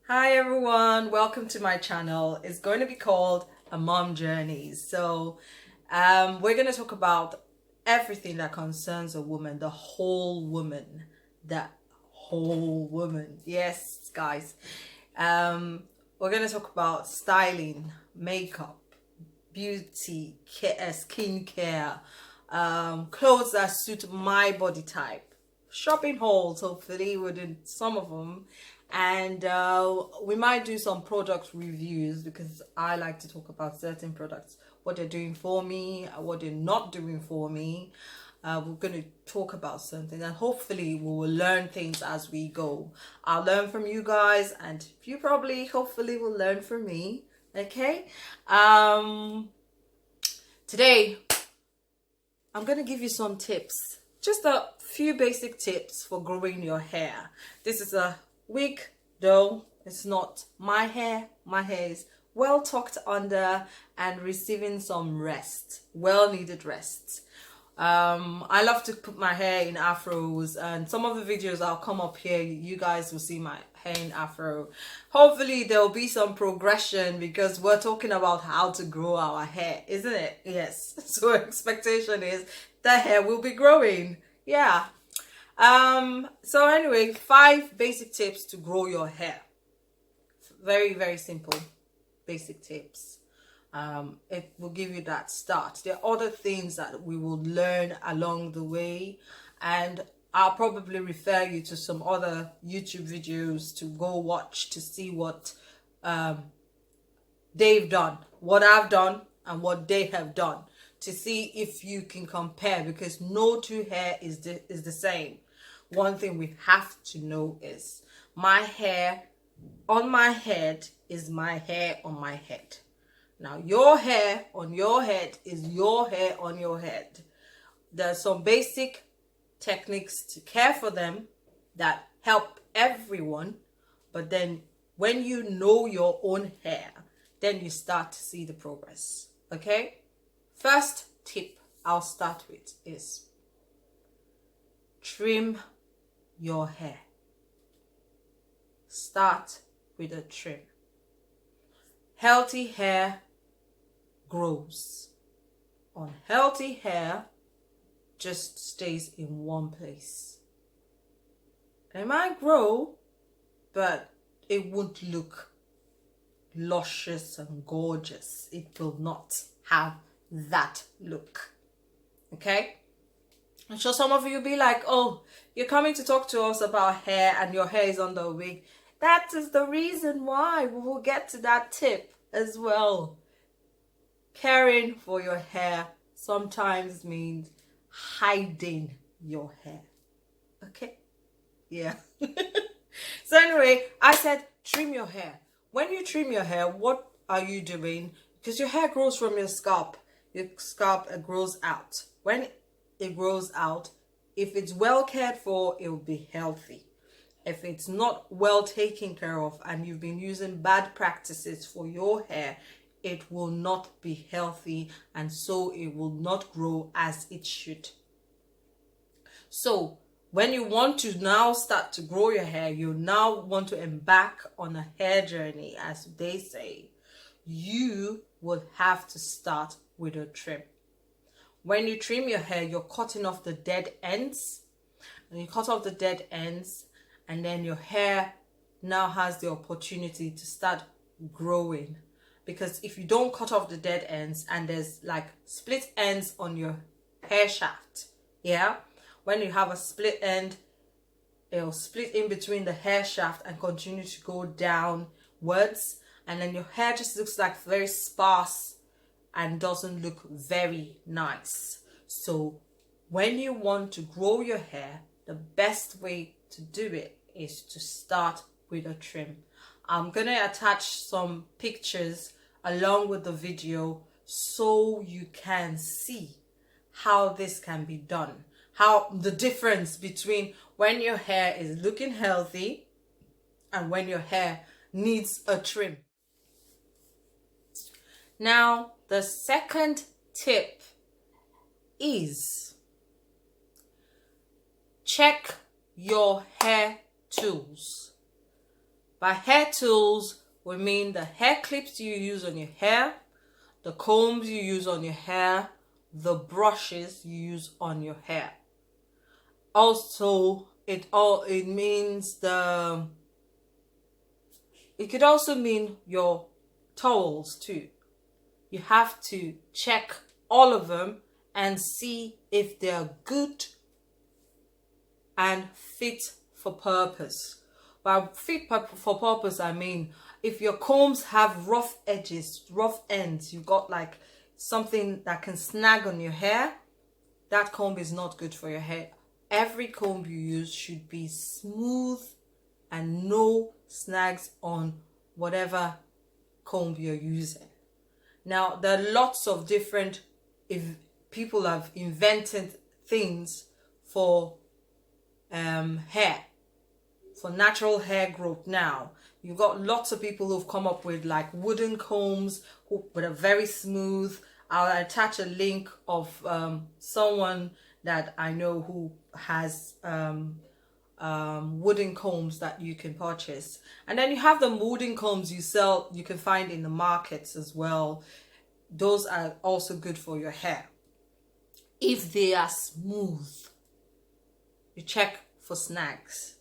Hi everyone, welcome to my channel. It's going to be called A Mom Journeys. We're going to talk about everything that concerns a woman, the whole woman, the whole woman. Yes, guys. We're going to talk about styling, makeup, beauty, skincare, clothes that suit my body type, shopping hauls, hopefully within some of them, and we might do some product reviews because I like to talk about certain products, what they're doing for me, what they're not doing for me. We're going to talk about something, and hopefully we will learn things as we go. I'll learn from you guys, and you probably hopefully will learn from me. Okay. Today I'm going to give you some tips, just a few basic tips for growing your hair. This is a wig though, it's not my hair. My hair is well tucked under and receiving some rest, well needed rest. I love to put my hair in afros, and some of the videos I'll come up here, you guys will see my hair in afro. Hopefully there'll be some progression because we're talking about how to grow our hair, isn't it? Yes. So expectation is the hair will be growing. Yeah. So anyway, 5 basic tips to grow your hair. Very, very simple basic tips. It will give you that start. There are other things that we will learn along the way, and I'll probably refer you to some other YouTube videos to go watch to see what they've done, what I've done, and what they have done, to see if you can compare, because no two hair is the same. One thing we have to know is my hair on my head is my hair on my head. Now, your hair on your head is your hair on your head. There's some basic techniques to care for them that help everyone. But then when you know your own hair, then you start to see the progress. Okay? First tip I'll start with is trim your hair. Start with a trim. Healthy hair grows. Unhealthy hair just stays in one place. It might grow, but it won't look luscious and gorgeous. It will not have that look. Okay? I'm sure some of you will be like, oh, you're coming to talk to us about hair and your hair is under a wig. That is the reason why. We will get to that tip as well. Caring for your hair sometimes means hiding your hair. Okay? Yeah. So anyway, I said trim your hair. When you trim your hair, what are you doing? Because your hair grows from your scalp. Your scalp grows out. When it grows out, if it's well cared for, it will be healthy. If it's not well taken care of and you've been using bad practices for your hair, it will not be healthy, and so it will not grow as it should. So when you want to now start to grow your hair, you now want to embark on a hair journey, as they say, you will have to start with a trim. When you trim your hair, you're cutting off the dead ends, and you cut off the dead ends, and then your hair now has the opportunity to start growing. Because if you don't cut off the dead ends and there's like split ends on your hair shaft, yeah, when you have a split end, it'll split in between the hair shaft and continue to go downwards, and then your hair just looks like very sparse and doesn't look very nice. So when you want to grow your hair, the best way to do it is to start with a trim. I'm gonna attach some pictures along with the video so you can see how this can be done. How the difference between when your hair is looking healthy and when your hair needs a trim. Now, the second tip is check your hair tools. By hair tools, we mean the hair clips you use on your hair, the combs you use on your hair, the brushes you use on your hair. Also, it could also mean your towels too. You have to check all of them and see if they're good and fit for purpose. By fit for purpose, I mean if your combs have rough edges, rough ends, you've got like something that can snag on your hair, that comb is not good for your hair. Every comb you use should be smooth and no snags on whatever comb you're using. Now, there are lots of different, if people have invented things for hair, for natural hair growth. Now you've got lots of people who've come up with like wooden combs that are very smooth. I'll attach a link of someone that I know who has wooden combs that you can purchase. And then you have the wooden combs you can find in the markets as well. Those are also good for your hair. If they are smooth, you check for snags.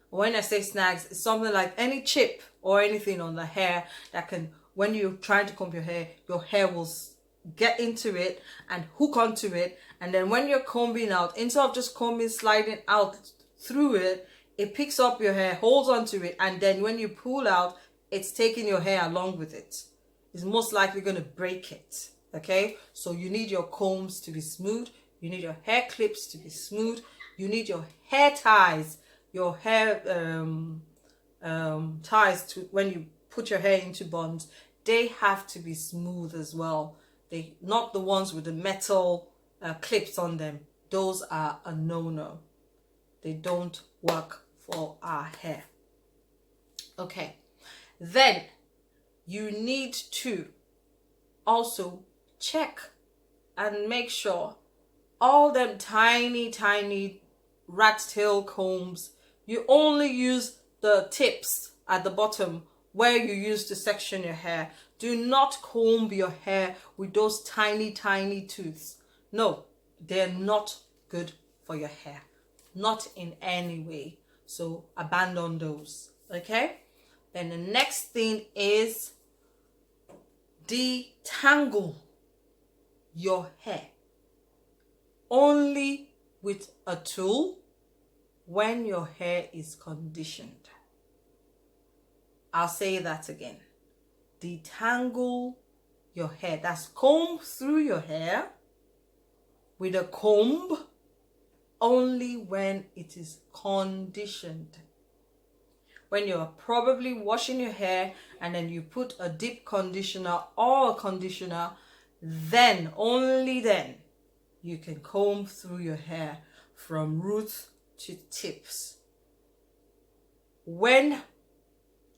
When I say snags, it's something like any chip or anything on the hair that can, when you're trying to comb your hair will get into it and hook onto it. And then when you're combing out, instead of just combing, sliding out through it, it picks up your hair, holds onto it, and then when you pull out, it's taking your hair along with it. It's most likely going to break it. Okay, so you need your combs to be smooth. You need your hair clips to be smooth. You need your hair ties, your hair ties to when you put your hair into buns. They have to be smooth as well. They not the ones with the metal clips on them. Those are a no-no. They don't work for our hair. Okay, then you need to also check and make sure all them tiny rat tail combs, you only use the tips at the bottom where you use to section your hair. Do not comb your hair with those tiny tooths. No, they're not good for your hair, not in any way. So abandon those. Okay, then the next thing is detangle your hair only with a tool when your hair is conditioned. I'll say that again. Detangle your hair. That's comb through your hair with a comb only when it is conditioned. When you're probably washing your hair and then you put a deep conditioner or a conditioner, then, only then, you can comb through your hair from roots to tips. When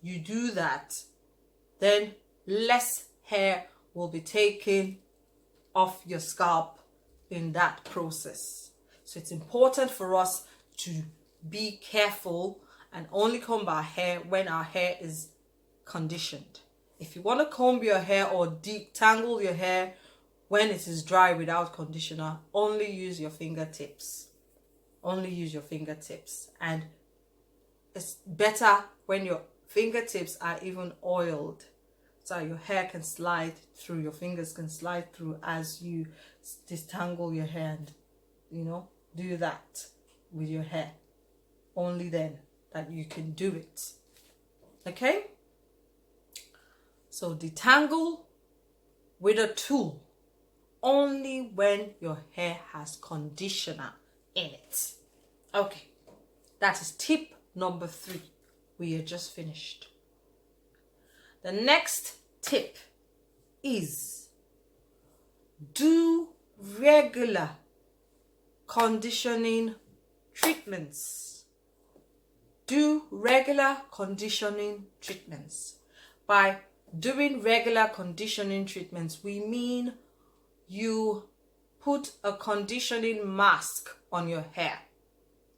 you do that, then less hair will be taken off your scalp in that process. So it's important for us to be careful and only comb our hair when our hair is conditioned. If you want to comb your hair or detangle your hair when it is dry without conditioner, only use your fingertips. Only use your fingertips. And it's better when your fingertips are even oiled, so your hair can slide through, your fingers can slide through as you detangle your hair and, do that with your hair. Only then that you can do it. Okay? So detangle with a tool only when your hair has conditioner in it. Okay, that is tip number 3. We are just finished. The next tip is do regular conditioning treatments. Do regular conditioning treatments. By doing regular conditioning treatments, we mean you put a conditioning mask on your hair.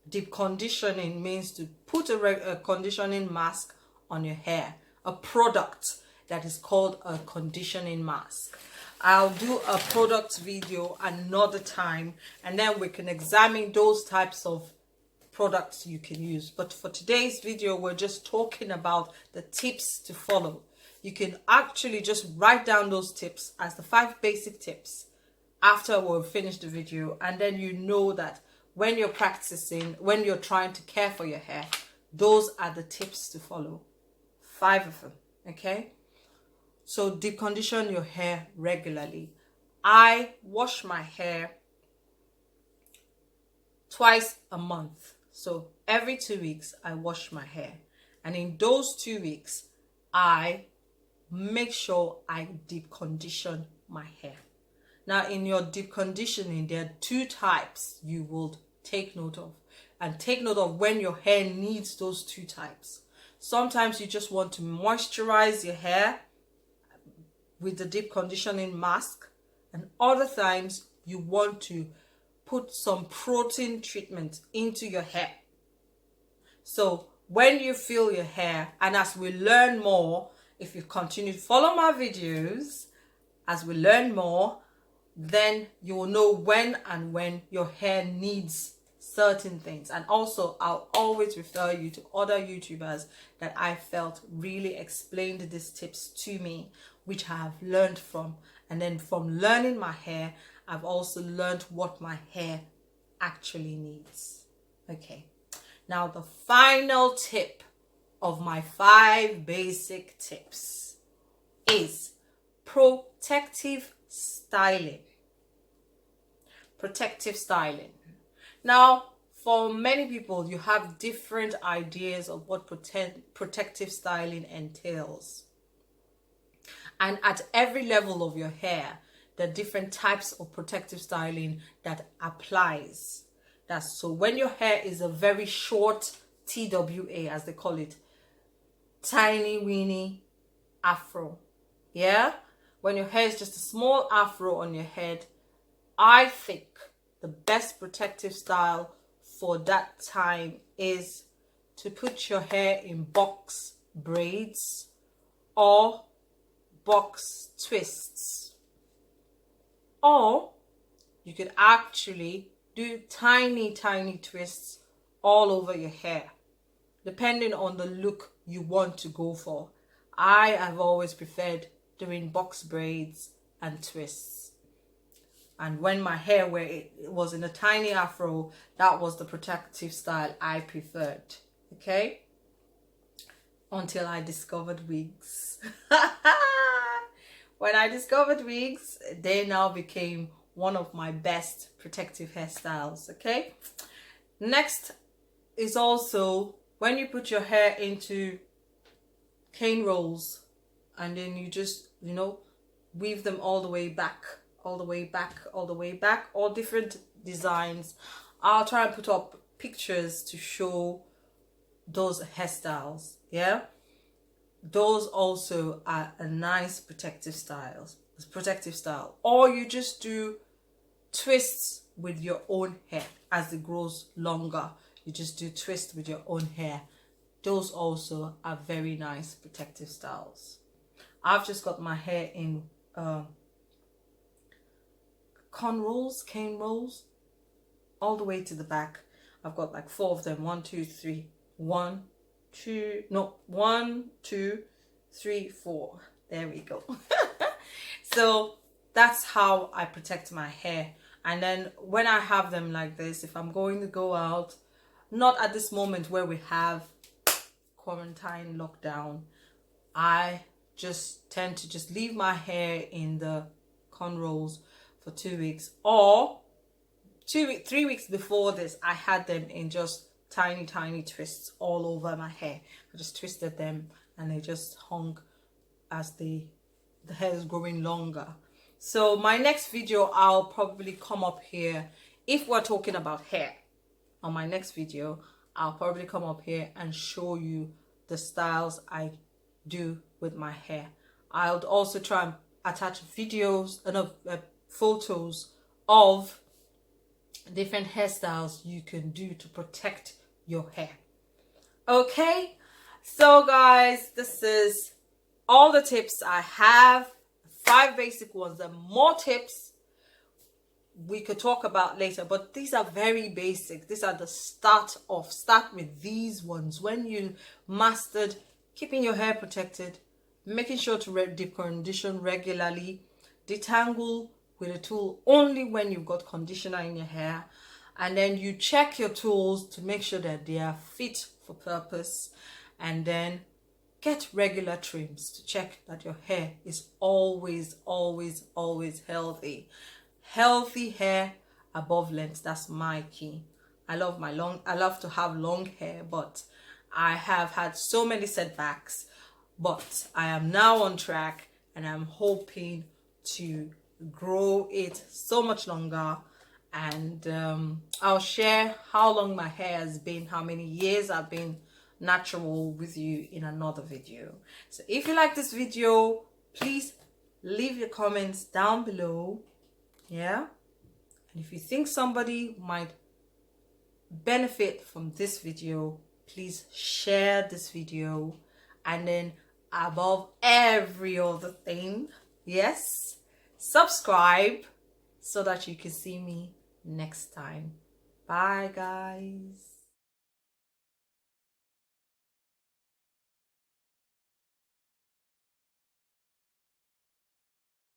Deep conditioning means to put a conditioning mask on your hair, a product that is called a conditioning mask. I'll do a product video another time, and then we can examine those types of products you can use. But for today's video, we're just talking about the tips to follow. You can actually just write down those tips as the 5 basic tips after we've finished the video, and then you know that when you're practicing, when you're trying to care for your hair, those are the tips to follow. 5 of them, okay? So deep condition your hair regularly. I wash my hair twice a month. So every 2 weeks I wash my hair, and in those 2 weeks I make sure I deep condition my hair. Now, in your deep conditioning, there are 2 types you will take note of, and take note of when your hair needs those 2 types. Sometimes you just want to moisturize your hair with the deep conditioning mask, and other times you want to put some protein treatment into your hair. So when you feel your hair, and as we learn more, if you continue to follow my videos, as we learn more, then you will know when your hair needs certain things. And also, I'll always refer you to other YouTubers that I felt really explained these tips to me, which I have learned from. And then from learning my hair, I've also learned what my hair actually needs. Okay, now the final tip of my 5 basic tips is protective styling. Protective styling. Now, for many people, you have different ideas of what protective styling entails. And at every level of your hair, there are different types of protective styling that applies. That's so when your hair is a very short TWA, as they call it, tiny weeny afro, yeah? When your hair is just a small afro on your head, I think the best protective style for that time is to put your hair in box braids or box twists. Or you could actually do tiny twists all over your hair, depending on the look you want to go for. I have always preferred doing box braids and twists. And when my hair was in a tiny afro, that was the protective style I preferred. Okay? Until I discovered wigs. When I discovered wigs, they now became one of my best protective hairstyles. Okay? Next is also when you put your hair into cane rolls, and then you just, weave them all the way back, all different designs. I'll try and put up pictures to show those hairstyles. Yeah, those also are a nice protective style. Or you just do twists with your own hair as it grows longer. You just do twists with your own hair. Those also are very nice protective styles. I've just got my hair in cane rolls, all the way to the back. I've got like 4 of them. 1, 2, 3. 1, 2, 3, 4. There we go. So that's how I protect my hair. And then when I have them like this, if I'm going to go out, not at this moment where we have quarantine lockdown, I just tend to just leave my hair in the cornrows for 2 weeks, or 3 weeks before this I had them in just tiny twists all over my hair. I just twisted them and they just hung as the hair is growing longer. So my next video, I'll probably come up here, if we're talking about hair, on my next video I'll probably come up here and show you the styles I do with my hair. I'll also try and attach videos and photos of different hairstyles you can do to protect your hair. Okay, So guys, this is all the tips I have. 5 basic ones. There are more tips we could talk about later, but these are very basic. These are the start with these ones. When you mastered keeping your hair protected, making sure to deep condition regularly, detangle with a tool only when you've got conditioner in your hair, and then you check your tools to make sure that they are fit for purpose, and then get regular trims to check that your hair is always healthy. Healthy hair above length, that's my key. I love to have long hair, but I have had so many setbacks, but I am now on track and I'm hoping to grow it so much longer. And I'll share how long my hair has been, how many years I've been natural with you in another video. So if you like this video, please leave your comments down below. Yeah, and if you think somebody might benefit from this video, please share this video. And then above every other thing, yes, subscribe so that you can see me next time. Bye guys.